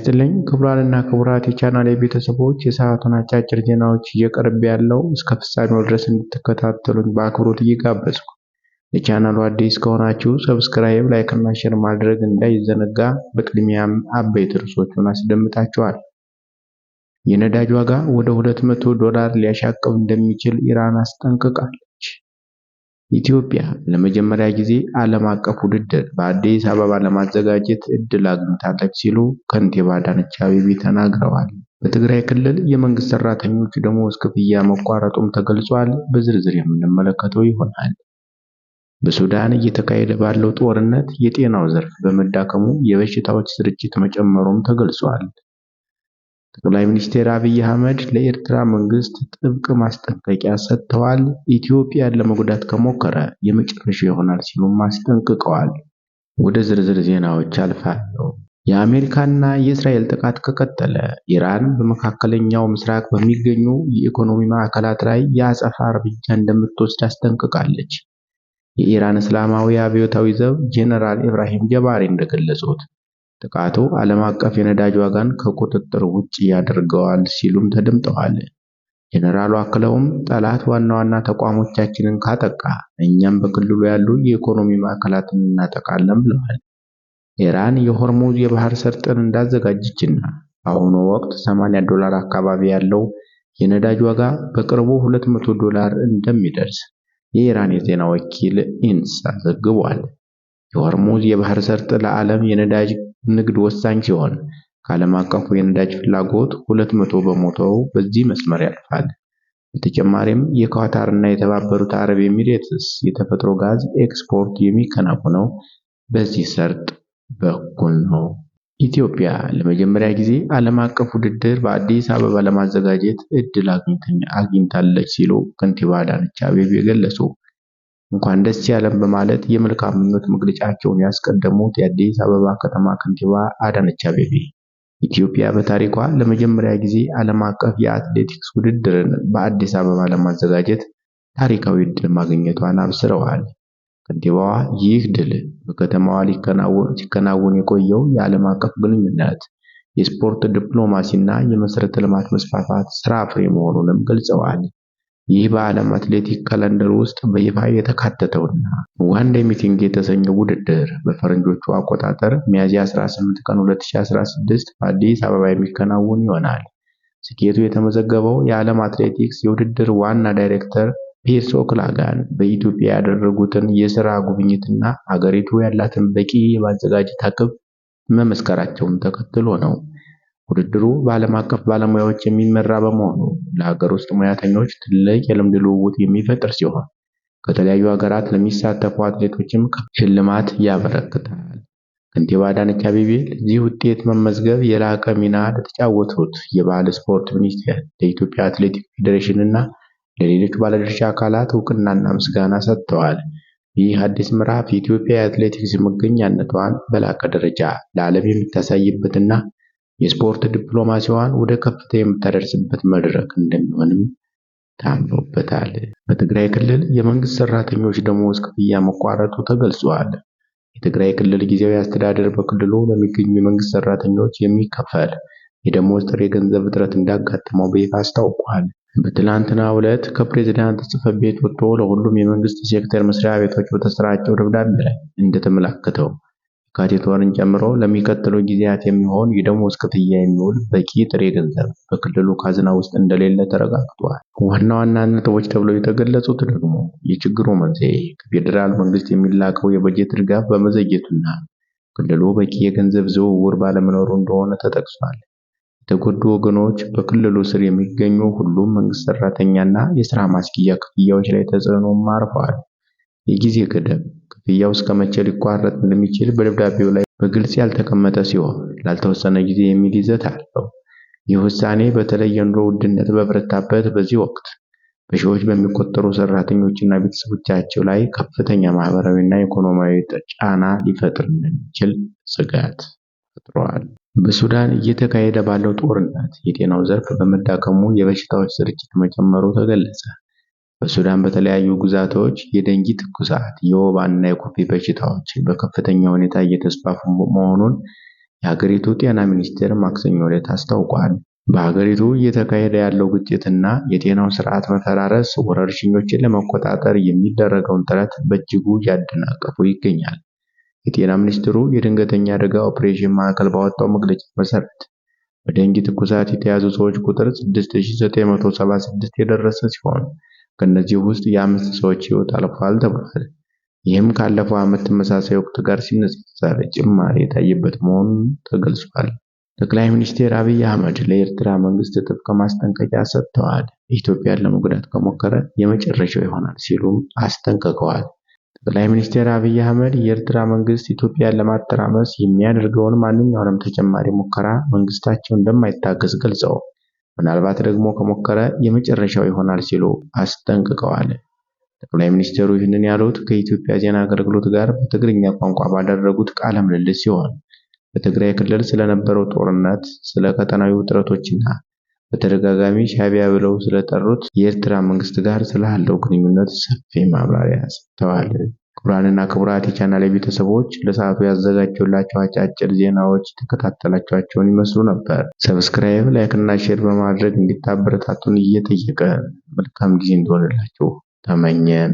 ይስጥልኝ ክቡራንና ክቡራት የቻናሌ ቤተሰቦች፣ የሰዓቱን አጫጭር ዜናዎች እየቀርብ ያለው እስከ ፍጻሜው ድረስ እንድትከታተሉኝ በአክብሮት እየጋበዝኩ፣ ለቻናሉ አዲስ ከሆናችሁ ሰብስክራይብ፣ ላይክ እና ሼር ማድረግ እንዳይዘነጋ። በቅድሚያም አበይት ርዕሶቹን አስደምጣችኋል። የነዳጅ ዋጋ ወደ $200 ሊያሻቅብ እንደሚችል ኢራን አስጠንቅቃለች። ኢትዮጵያ ለመጀመሪያ ጊዜ ዓለም አቀፍ ውድድር በአዲስ አበባ ለማዘጋጀት እድል አግኝታለች ሲሉ ከንቲባ አዳነች አቤቤ ተናግረዋል። በትግራይ ክልል የመንግስት ሰራተኞች ደሞዝ ክፍያ መቋረጡም ተገልጿል። በዝርዝር የምንመለከተው ይሆናል። በሱዳን እየተካሄደ ባለው ጦርነት የጤናው ዘርፍ በመዳከሙ የበሽታዎች ስርጭት መጨመሩም ተገልጿል። ጠቅላይ ሚኒስትር አብይ አህመድ ለኤርትራ መንግስት ጥብቅ ማስጠንቀቂያ ሰጥተዋል። ኢትዮጵያን ለመጉዳት ከሞከረ የመጨረሻው ይሆናል ሲሉም አስጠንቅቀዋል። ወደ ዝርዝር ዜናዎች አልፋለሁ። የአሜሪካና የእስራኤል ጥቃት ከቀጠለ ኢራን በመካከለኛው ምስራቅ በሚገኙ የኢኮኖሚ ማዕከላት ላይ የአጸፋ እርምጃ እንደምትወስድ አስጠንቅቃለች። የኢራን እስላማዊ አብዮታዊ ዘብ ጄኔራል ኢብራሂም ጀባሪ እንደገለጹት ጥቃቱ ዓለም አቀፍ የነዳጅ ዋጋን ከቁጥጥር ውጭ ያደርገዋል ሲሉም ተደምጠዋል። ጄኔራሉ አክለውም ጠላት ዋና ዋና ተቋሞቻችንን ካጠቃ እኛም በክልሉ ያሉ የኢኮኖሚ ማዕከላትን እናጠቃለን ብለዋል። ኢራን የሆርሙዝ የባህር ሰርጥን እንዳዘጋጀችና በአሁኑ ወቅት $80 አካባቢ ያለው የነዳጅ ዋጋ በቅርቡ $200 እንደሚደርስ የኢራን የዜና ወኪል ኢንሳ ዘግቧል። የሆርሙዝ የባህር ሰርጥ ለዓለም የነዳጅ ንግድ ወሳኝ ሲሆን ከዓለም አቀፉ የነዳጅ ፍላጎት 200 በመቶው በዚህ መስመር ያልፋል። በተጨማሪም የኳታርና የተባበሩት አረብ ኤሚሬትስ የተፈጥሮ ጋዝ ኤክስፖርት የሚከናወነው በዚህ ሰርጥ በኩል ነው። ኢትዮጵያ ለመጀመሪያ ጊዜ ዓለም አቀፍ ውድድር በአዲስ አበባ ለማዘጋጀት እድል አግኝታለች ሲሉ ከንቲባ አዳነች አቤቤ ገለጹ። እንኳን ደስ ያለን በማለት የመልካም ምኞት መግለጫቸውን ያስቀደሙት የአዲስ አበባ ከተማ ከንቲባ አዳነች አቤቤ ኢትዮጵያ በታሪኳ ለመጀመሪያ ጊዜ ዓለም አቀፍ የአትሌቲክስ ውድድርን በአዲስ አበባ ለማዘጋጀት ታሪካዊ ዕድል ማግኘቷን አብስረዋል። ከንቲባዋ ይህ ድል በከተማዋ ሲከናወን የቆየው የዓለም አቀፍ ግንኙነት፣ የስፖርት ዲፕሎማሲና የመሰረተ ልማት መስፋፋት ስራ ፍሬ መሆኑንም ገልጸዋል። ይህ በዓለም አትሌቲክ ካሌንደር ውስጥ በይፋ የተካተተውና ዋን ዴይ ሚቲንግ የተሰኘው ውድድር በፈረንጆቹ አቆጣጠር ሚያዝያ 18 ቀን 2016 በአዲስ አበባ የሚከናወን ይሆናል። ስኬቱ የተመዘገበው የዓለም አትሌቲክስ የውድድር ዋና ዳይሬክተር ፒርስ ኦክላጋን በኢትዮጵያ ያደረጉትን የሥራ ጉብኝትና አገሪቱ ያላትን በቂ የማዘጋጀት አቅም መመስከራቸውን ተከትሎ ነው። ውድድሩ በዓለም አቀፍ ባለሙያዎች የሚመራ በመሆኑ ለሀገር ውስጥ ሙያተኞች ትልቅ የልምድ ልውውጥ የሚፈጥር ሲሆን ከተለያዩ ሀገራት ለሚሳተፉ አትሌቶችም ሽልማት ያበረክታል። ከንቲባ አዳነች አቤቤ ለዚህ ውጤት መመዝገብ የላቀ ሚና ለተጫወቱት የባህል ስፖርት ሚኒስቴር፣ ለኢትዮጵያ አትሌቲክስ ፌዴሬሽን እና ለሌሎች ባለድርሻ አካላት እውቅናና ምስጋና ሰጥተዋል። ይህ አዲስ ምዕራፍ የኢትዮጵያ የአትሌቲክስ መገኛነቷን በላቀ ደረጃ ለዓለም የምታሳይበትና የስፖርት ዲፕሎማሲዋን ወደ ከፍታ የምታደርስበት መድረክ እንደሚሆንም ታምኖበታል። በትግራይ ክልል የመንግስት ሰራተኞች ደሞዝ ክፍያ መቋረጡ ተገልጿል። የትግራይ ክልል ጊዜያዊ አስተዳደር በክልሉ ለሚገኙ የመንግስት ሰራተኞች የሚከፈል የደሞዝ ጥሬ ገንዘብ እጥረት እንዳጋጠመው በይፋ አስታውቋል። በትላንትናው ዕለት ከፕሬዝዳንት ጽሕፈት ቤት ወጥቶ ለሁሉም የመንግስት ሴክተር መስሪያ ቤቶች በተሰራጨው ደብዳቤ ላይ እንደተመላከተው የካቲት ወርን ጨምሮ ለሚቀጥሉ ጊዜያት የሚሆን የደሞዝ ክፍያ የሚውል በቂ ጥሬ ገንዘብ በክልሉ ካዝና ውስጥ እንደሌለ ተረጋግጧል። ዋና ዋና ነጥቦች ተብለው የተገለጹት ደግሞ የችግሩ መንስኤ ከፌዴራል መንግስት የሚላከው የበጀት ድጋፍ በመዘግየቱና ክልሉ በቂ የገንዘብ ዝውውር ባለመኖሩ እንደሆነ ተጠቅሷል። የተጎዱ ወገኖች በክልሉ ስር የሚገኙ ሁሉም መንግስት ሰራተኛና የሥራ ማስኪያ ክፍያዎች ላይ ተጽዕኖም አርፈዋል። የጊዜ ገደብ ክፍያው እስከ መቼ ሊቋረጥ እንደሚችል በደብዳቤው ላይ በግልጽ ያልተቀመጠ ሲሆን ላልተወሰነ ጊዜ የሚል ይዘት አለው። ይህ ውሳኔ በተለይ የኑሮ ውድነት በበረታበት በዚህ ወቅት በሺዎች በሚቆጠሩ ሰራተኞችና ቤተሰቦቻቸው ላይ ከፍተኛ ማህበራዊና ኢኮኖሚያዊ ጫና ሊፈጥር እንደሚችል ስጋት ፈጥሯል። በሱዳን እየተካሄደ ባለው ጦርነት የጤናው ዘርፍ በመዳከሙ የበሽታዎች ስርጭት መጨመሩ ተገለጸ። በሱዳን በተለያዩ ግዛቶች የደንጊ ትኩሳት፣ የወባና የኩፍኝ በሽታዎች በከፍተኛ ሁኔታ እየተስፋፉ መሆኑን የሀገሪቱ ጤና ሚኒስቴር ማክሰኞ ዕለት አስታውቋል። በሀገሪቱ እየተካሄደ ያለው ግጭትና የጤናው ስርዓት መፈራረስ ወረርሽኞችን ለመቆጣጠር የሚደረገውን ጥረት በእጅጉ እያደናቀፉ ይገኛል። የጤና ሚኒስቴሩ የድንገተኛ አደጋ ኦፕሬሽን ማዕከል ባወጣው መግለጫ መሰረት በደንጊ ትኩሳት የተያዙ ሰዎች ቁጥር 6976 የደረሰ ሲሆን ከእነዚህ ውስጥ የ5 ሰዎች ሕይወት አልፏል ተብሏል። ይህም ካለፈው ዓመት ተመሳሳይ ወቅት ጋር ሲነጻጸር ጭማሪ የታየበት መሆኑን ተገልጿል። ጠቅላይ ሚኒስትር አብይ አህመድ ለኤርትራ መንግስት ጥብቅ ማስጠንቀቂያ ሰጥተዋል። ኢትዮጵያን ለመጉዳት ከሞከረ የመጨረሻው ይሆናል ሲሉም አስጠንቅቀዋል። ጠቅላይ ሚኒስትር አብይ አህመድ የኤርትራ መንግስት ኢትዮጵያን ለማተራመስ የሚያደርገውን ማንኛውንም ተጨማሪ ሙከራ መንግስታቸው እንደማይታገስ ገልጸው ምናልባት ደግሞ ከሞከረ የመጨረሻው ይሆናል ሲሉ አስጠንቅቀዋል። ጠቅላይ ሚኒስትሩ ይህንን ያሉት ከኢትዮጵያ ዜና አገልግሎት ጋር በትግርኛ ቋንቋ ባደረጉት ቃለ ምልልስ ሲሆን በትግራይ ክልል ስለነበረው ጦርነት፣ ስለ ቀጠናዊ ውጥረቶችና በተደጋጋሚ ሻዕቢያ ብለው ስለጠሩት የኤርትራ መንግስት ጋር ስላለው ግንኙነት ሰፊ ማብራሪያ ሰጥተዋል። ክቡራንና ክቡራት የቻናሌ ቤተሰቦች ለሰዓቱ ያዘጋጀሁላችሁ አጫጭር ዜናዎች የተከታተላችኋቸውን ይመስሉ ነበር። ሰብስክራይብ፣ ላይክ እና ሼር በማድረግ እንዲታበረታቱን እየጠየቀን መልካም ጊዜ እንዲሆንላችሁ ተመኘን።